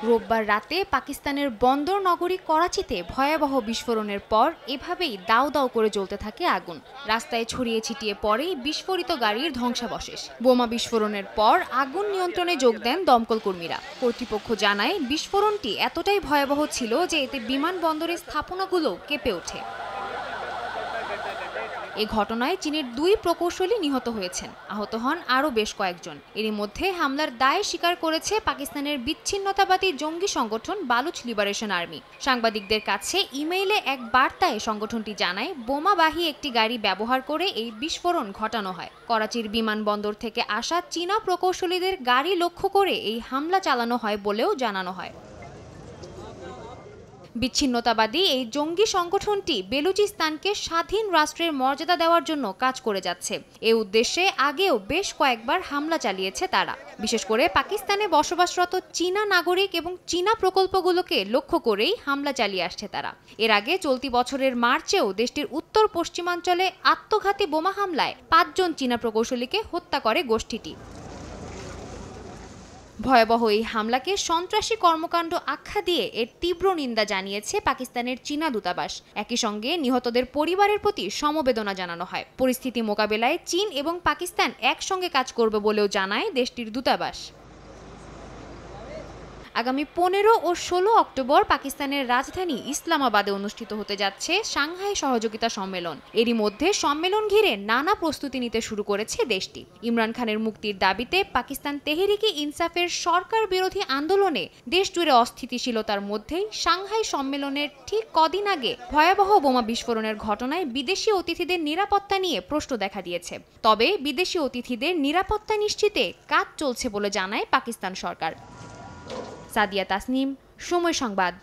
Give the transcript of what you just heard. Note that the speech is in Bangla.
রোববার রাতে পাকিস্তানের বন্দর নগরী করাচিতে ভয়াবহ বিস্ফোরণের পর এভাবেই দাউ দাউ করে জ্বলতে থাকে আগুন। রাস্তায় ছড়িয়ে ছিটিয়ে পড়ে বিস্ফোরিত গাড়ির ধ্বংসাবশেষ। বোমা বিস্ফোরণের পর আগুন নিয়ন্ত্রণে যোগ দেন দমকল কর্মীরা। কর্তৃপক্ষ জানায়, বিস্ফোরণটি এতটাই ভয়াবহ ছিল যে এতে বিমানবন্দরের স্থাপনাগুলো কেঁপে ওঠে। এ ঘটনায় চীনের 2 প্রকৌশলী নিহত হয়েছেন, আহত হন আরও বেশ কয়েকজন। এরই মধ্যে হামলার দায় স্বীকার করেছে পাকিস্তানের বিচ্ছিন্নতাবাদী জঙ্গি সংগঠন বালুচ লিবারেশন আর্মি। সাংবাদিকদের কাছে ইমেইলে এক বার্তায় সংগঠনটি জানায়, বোমাবাহী একটি গাড়ি ব্যবহার করে এই বিস্ফোরণ ঘটানো হয়। করাচির বিমানবন্দর থেকে আসা চীনা প্রকৌশলীদের গাড়ি লক্ষ্য করে এই হামলা চালানো হয় বলেও জানানো হয়। বিচ্ছিন্নতাবাদী এই জঙ্গি সংগঠনটি বেলুচিস্তানকে স্বাধীন রাষ্ট্রের মর্যাদা দেওয়ার জন্য কাজ করে যাচ্ছে। এ উদ্দেশ্যে আগেও বেশ কয়েকবার হামলা চালিয়েছে তারা, বিশেষ করে পাকিস্তানে বসবাসরত চীনা নাগরিক এবং চীনা প্রকল্পগুলোকে লক্ষ্য করেই হামলা চালিয়ে আসছে তারা। এর আগে চলতি বছরের মার্চেও দেশটির উত্তর পশ্চিমাঞ্চলে আত্মঘাতী বোমা হামলায় 5 জন চীনা প্রকৌশলীকে হত্যা করে গোষ্ঠীটি। ভয়াবহ এই হামলাকে সন্ত্রাসী কর্মকাণ্ড আখ্যা দিয়ে এর তীব্র নিন্দা জানিয়েছে পাকিস্তানের চীনা দূতাবাস। একই সঙ্গে নিহতদের পরিবারের প্রতি সমবেদনা জানানো হয়। পরিস্থিতি মোকাবেলায় চীন এবং পাকিস্তান একসঙ্গে কাজ করবে বলেও জানায় দেশটির দূতাবাস। আগামী 15 ও 16 অক্টোবর পাকিস্তানের রাজধানী ইসলামাবাদে অনুষ্ঠিত হতে যাচ্ছে সাংহাই সহযোগিতা সম্মেলন। এরই মধ্যে সম্মেলন ঘিরে নানা প্রস্তুতি নিতে শুরু করেছে দেশটি। ইমরান খানের মুক্তির দাবিতে পাকিস্তান তেহরিকে ইনসাফের সরকার বিরোধী আন্দোলনে দেশজুড়ে অস্থিতিশীলতার মধ্যেই সাংহাই সম্মেলনের ঠিক কদিন আগে ভয়াবহ বোমা বিস্ফোরণের ঘটনায় বিদেশি অতিথিদের নিরাপত্তা নিয়ে প্রশ্ন দেখা দিয়েছে। তবে বিদেশি অতিথিদের নিরাপত্তা নিশ্চিতে কাজ চলছে বলে জানায় পাকিস্তান সরকার। সাদিয়া তাসনিম, সময় সংবাদ।